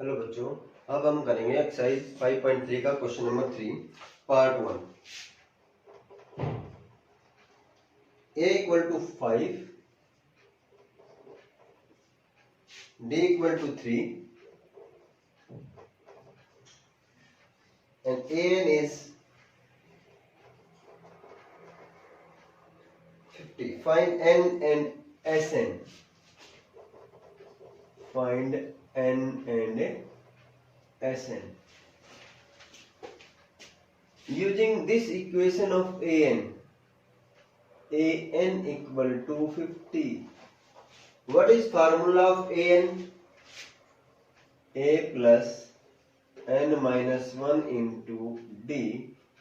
Hello बच्चों, अब हम करेंगे एक्सरसाइज 5.3 का question number 3 part 1। a equal to 5, d equal to 3 and an is 50. Find n and sn. Find n and sn. Using this equation of an equal to 50. What is formula of an? A plus n minus 1 into d,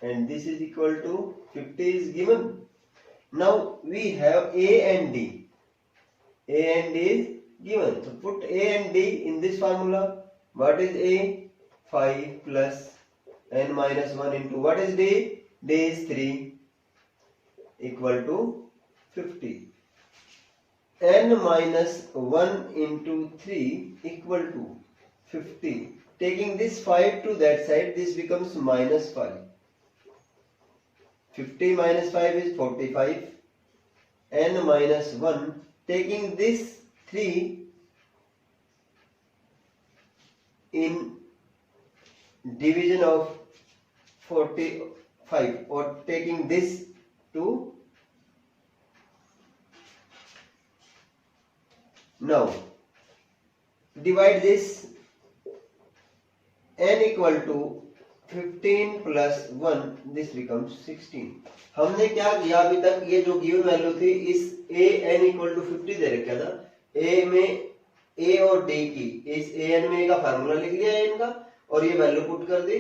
and this is equal to 50 is given. Now we have a and d. A and d is given. So put a and d in this formula. What is a? 5 plus n minus 1 into what is d? D is 3 equal to 50. N minus 1 into 3 equal to 50. Taking this 5 to that side, this becomes minus 5. 50 minus 5 is 45. N minus 1. Taking this 3 in division of 45, or taking this to, now divide this, n equal to 15 plus 1, this becomes 16. हमने क्या किया अभी तक, ये जो given value थी इस a n equal to 50 दे रखा था, a में a और d की इस a n में का फार्मूला लिख लिया n का और ये वैल्यू पुट कर दी।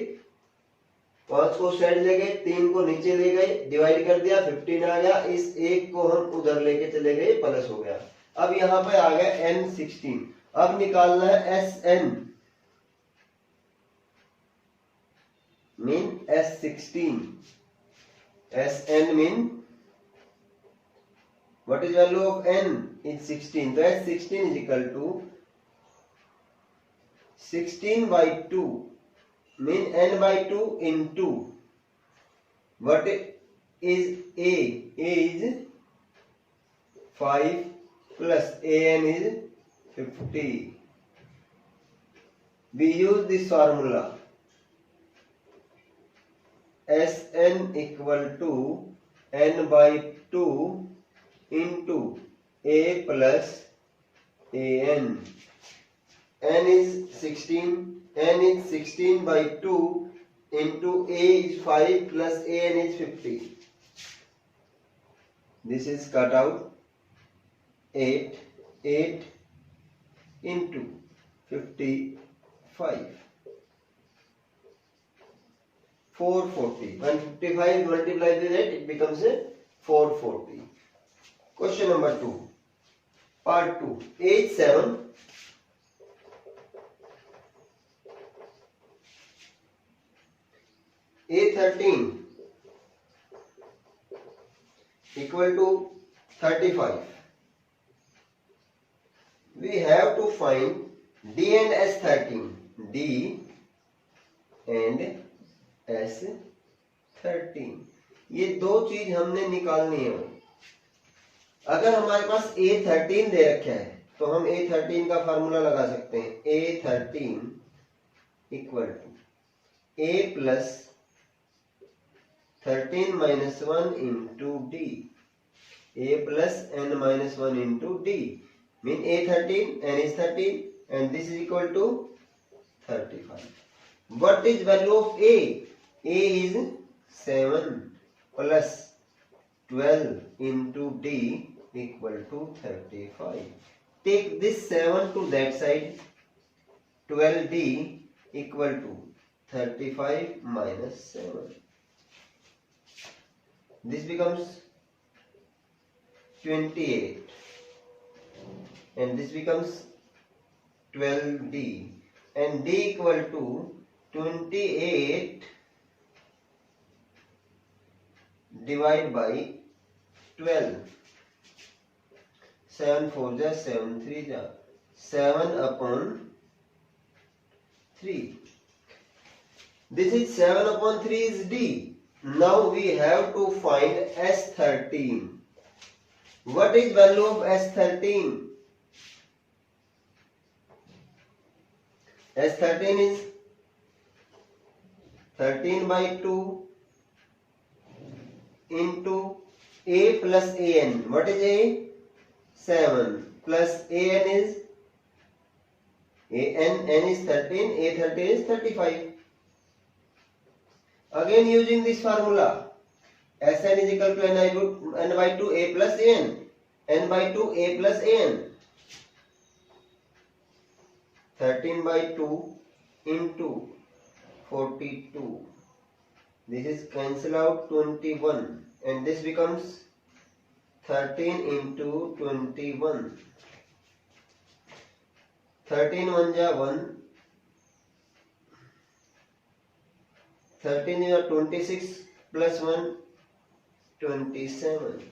5 को साइड ले गए, 3 को नीचे ले गए, डिवाइड कर दिया, 15 आ गया। इस 1 को हम उधर लेके चले गए, प्लस हो गया। अब यहाँ पे आ गया n 16। अब निकालना है Sn, mean S16। Sn mean what is value of n is 16. So S16 is equal to 16 by 2, mean n by 2 into what is a? A is 5 plus an is 50. We use this formula. Sn equal to n by 2 into a plus an. N is 16. N is 16 by 2 into a is 5 plus an is 50. This is cut out. 8 into 55. 440. When 55 multiplied with 8, it becomes a 440. Question number 2. Part 2. Age 7. A13 equal to 35. We have to find D and S13. D and S13. ये दो चीज हमने निकालनी है। अगर हमारे पास A13 दे रखा है तो हम A13 का फार्मूला लगा सकते हैं। A13 equal to A plus 13 minus 1 into D. A plus n minus 1 into D. Mean A13, n is 13 and this is equal to 35. What is value of A? A is 7 plus 12 into D equal to 35. Take this 7 to that side. 12D equal to 35 minus 7. This becomes 28 and this becomes 12D and D equal to 28 divided by 12. 7 4 जा 7 3 जा 7 upon 3. This is 7 upon 3 is D. Now we have to find S13. What is value of S13? S13 is 13 by 2 into A plus AN. What is A? 7 plus AN is N is 13, A13 is 35. Again using this formula, Sn is equal to n by 2 A plus An, n by 2 A plus An. 13 by 2 into 42. This is cancel out 21 and this becomes 13 into 21. 13 1 ja 1. 13 is 26 plus 1 27.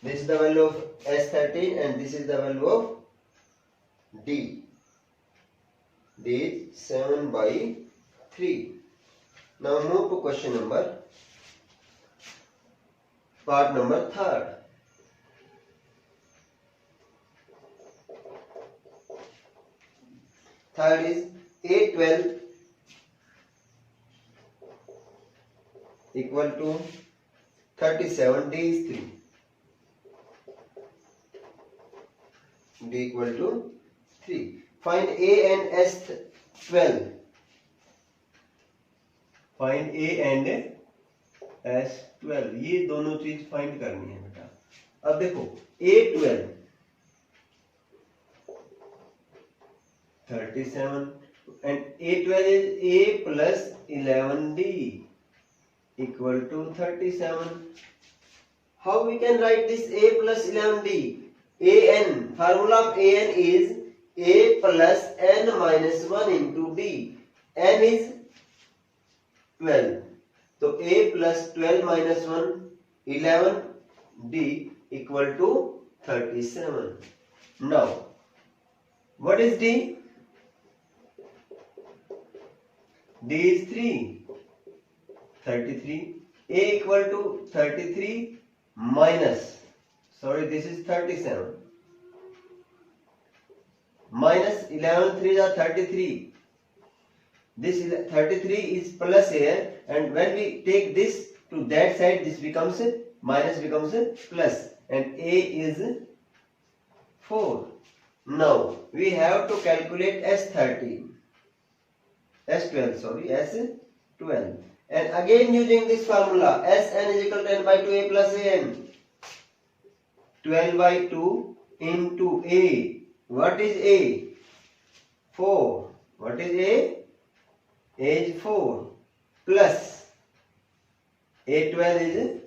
This is the value of S13 and this is the value of D. D is 7 by 3. Now move to question number, part number 3rd. Third is A12 equal to 37, D is 3. D equal to 3. Find A and S12. Find A and S12. ये दोनों चीज find करनी है बेटा. अब देखो A12 37 and A12 is A plus 11D equal to 37. How we can write this A plus 11D? An, formula of An is A plus n minus 1 into D. N is 12. So A plus 12 minus 1, 11, D equal to 37. Now, what is D? D is 3. 33. A equal to 33 minus, sorry, this is 37. Minus 11 3 are 33. This is 33 is plus here, and when we take this to that side, this becomes minus becomes plus, and A is 4. Now we have to calculate S12, sorry, S12. And again using this formula, Sn is equal to n by 2A plus An. 12 by 2 into A. What is A? 4. What is A? A is 4. Plus A12 is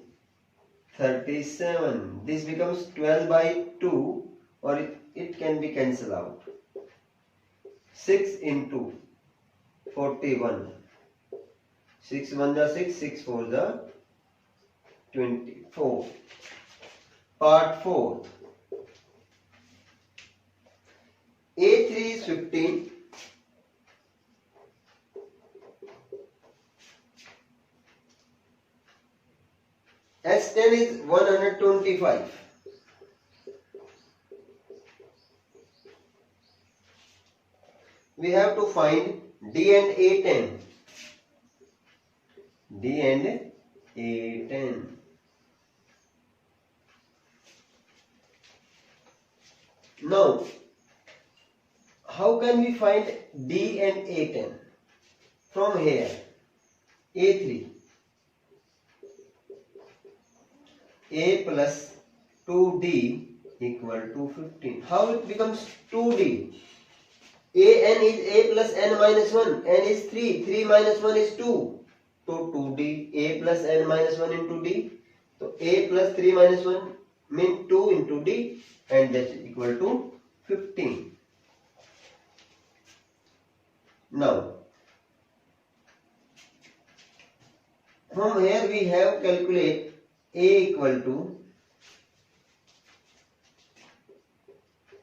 37. This becomes 12 by 2, or it can be cancelled out. 6 into 41. 6 1 the 6, 6 4 the 24. Part 4. A3 is 15. S10 is 125. We have to find D and A10. D and A10. Now, how can we find D and A10? From here, A3. A plus 2D equal to 15. How it becomes 2D? An is A plus n minus 1. N is 3. 3 minus 1 is 2. So 2D. A plus n minus 1 into D. So A plus 3 minus 1 means 2 into D, and that is equal to 15. Now, from here we have calculate A equal to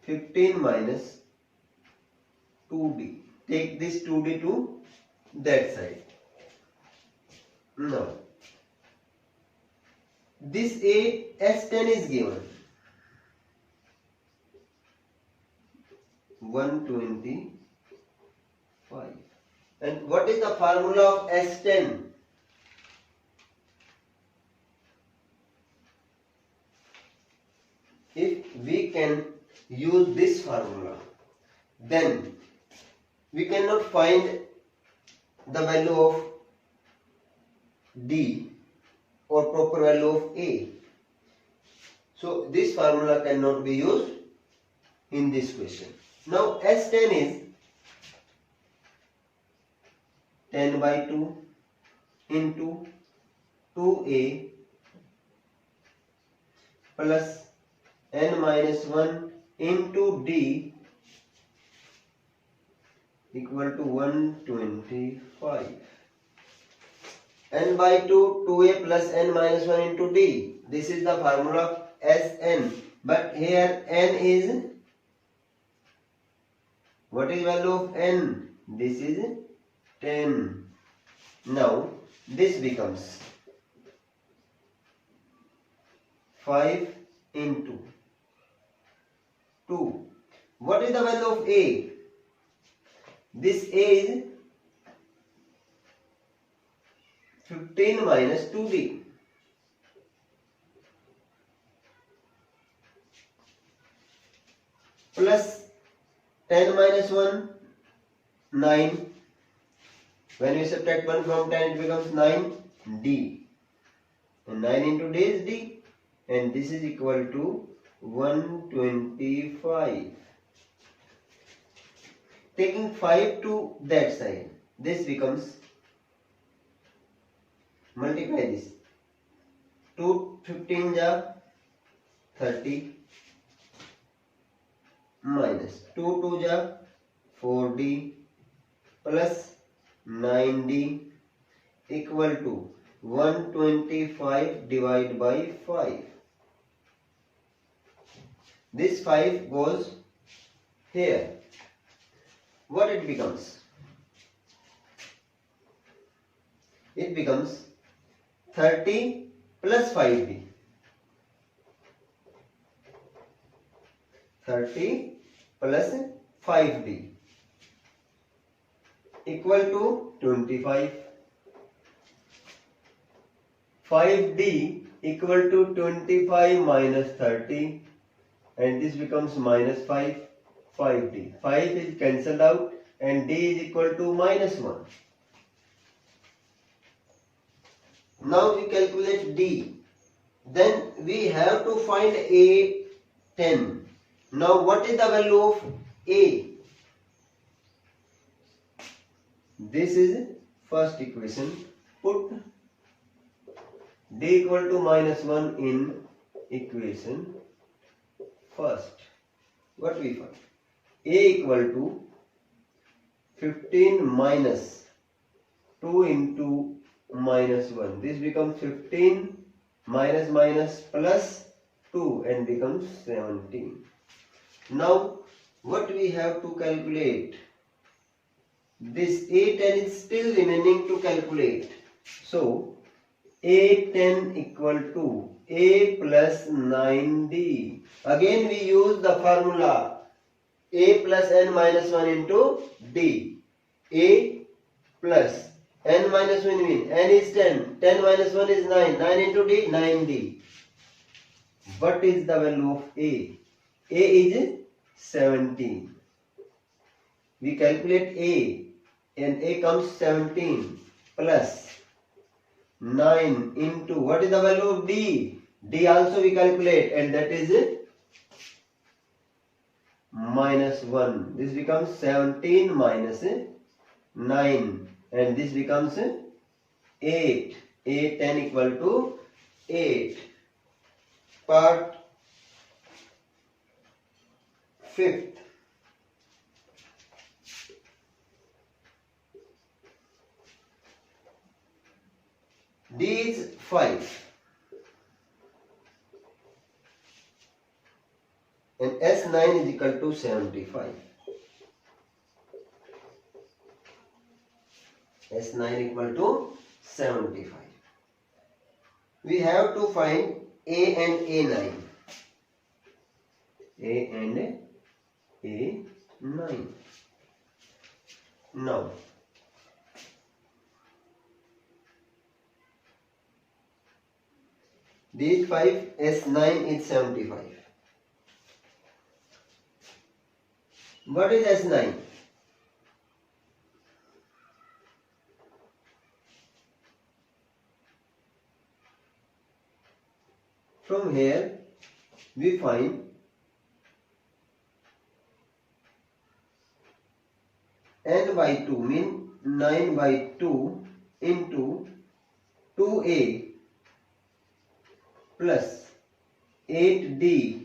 15 minus 2D. take this 2D to that side. Now, this S10 is given 125. And what is the formula of S10? If we can use this formula, then we cannot find the value of D or proper value of A. So this formula cannot be used in this question. Now S10 is 10 by 2 into 2A plus n minus 1 into D equal to 125. N by 2, 2A plus n minus 1 into D. This is the formula of Sn. But here n is, what is value of n? This is 10. Now this becomes 5 into 2. What is the value of A? This A is 15 minus 2D. Plus 10 minus 1, 9. When we subtract 1 from 10, it becomes 9D. And 9 into D is D. And this is equal to 125. Taking 5 to that side, this becomes, multiply this. 2 15 ja 30 minus 2 2 ja 4D plus 9D equal to 125 divided by 5. This 5 goes here. What it becomes? It becomes 30 plus 5D. 30 plus 5D equal to 25. 5D equal to 25 minus 30, and this becomes minus 5. 5D. 5 is cancelled out and D is equal to minus 1. Now we calculate D. Then we have to find A10. Now what is the value of A? This is first equation. Put D equal to minus 1 in equation first. What we find? A equal to 15 minus 2 into minus 1. This becomes 15 minus minus plus 2 and becomes 17. Now what we have to calculate? This A10 is still remaining to calculate. So A10 equal to A plus 9D. Again we use the formula A plus n minus 1 into D. A plus n minus 1 means n is 10. 10 minus 1 is 9. 9 into D, 9D. What is the value of A? A is 17. We calculate A and A comes 17 plus 9 into, what is the value of D? D also we calculate, and that is minus 1. This becomes 17 minus 9 and this becomes 8. A10 equal to 8. Part 5th. D is 5 and S9 is equal to 75. S9 equal to 75. We have to find A and A9. A and A9. Now, these 5, S9 is 75. What is S9? From here we find n by 2 mean 9 by 2 into 2a plus 8d.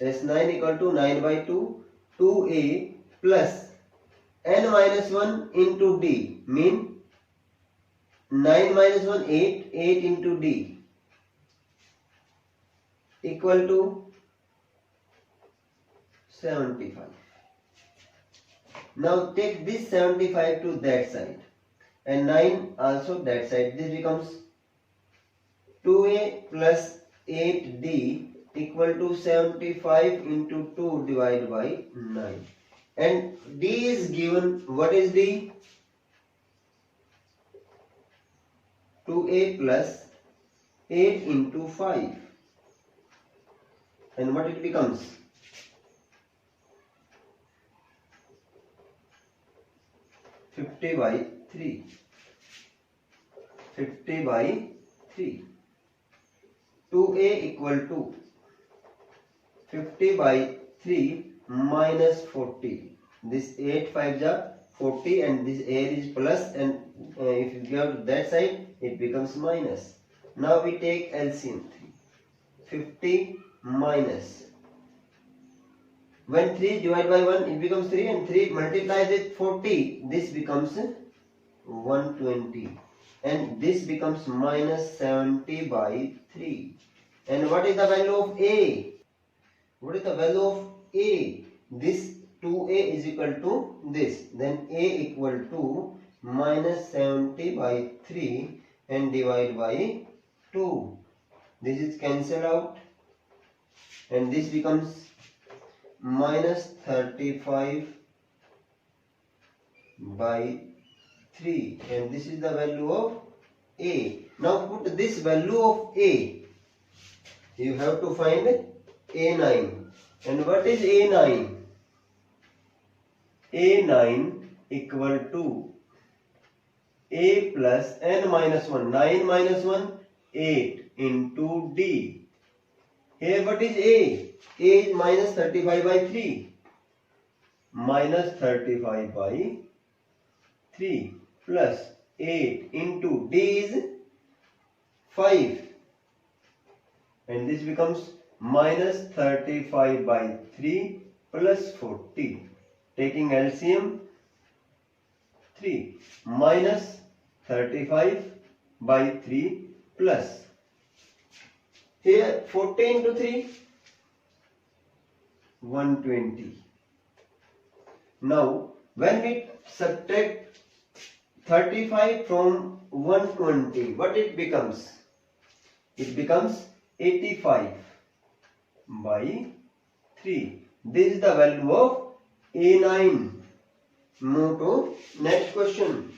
S9 equal to 9 by 2, 2a plus n minus 1 into d mean 9 minus 1, 8, 8 into d equal to 75. Now take this 75 to that side and 9 also that side. This becomes 2a plus 8d equal to 75 into 2 divided by 9. And d is given. What is d? 2a plus 8 into 5. And what it becomes? 50 by 3. 50 by 3. 2a equal to 50 by 3 minus 40. This 8 5 are 40 and this 8 is plus, and if you go to that side it becomes minus. Now we take LCM 3. 50 minus. When 3 divided by 1 it becomes 3 and 3 multiplies with 40. This becomes 120 and this becomes minus 70 by 3. And what is the value of A? What is the value of A? This 2A is equal to this. Then A equal to minus 70 by 3 and divide by 2. This is cancelled out and this becomes minus 35 by 3, and this is the value of A. Now put this value of A. You have to find A9. And what is A9? A9 equal to A plus n minus 1. 9 minus 1, 8 into D. Here what is A? A is minus 35 by 3. Minus 35 by 3 plus 8 into D is 5. And this becomes minus 35 by 3 plus 40. Taking LCM 3 minus 35 by 3 plus. Here 40 into 3, 120. Now when we subtract 35 from 120, what it becomes? It becomes 85 by 3. This is the value of A9. Move to next question.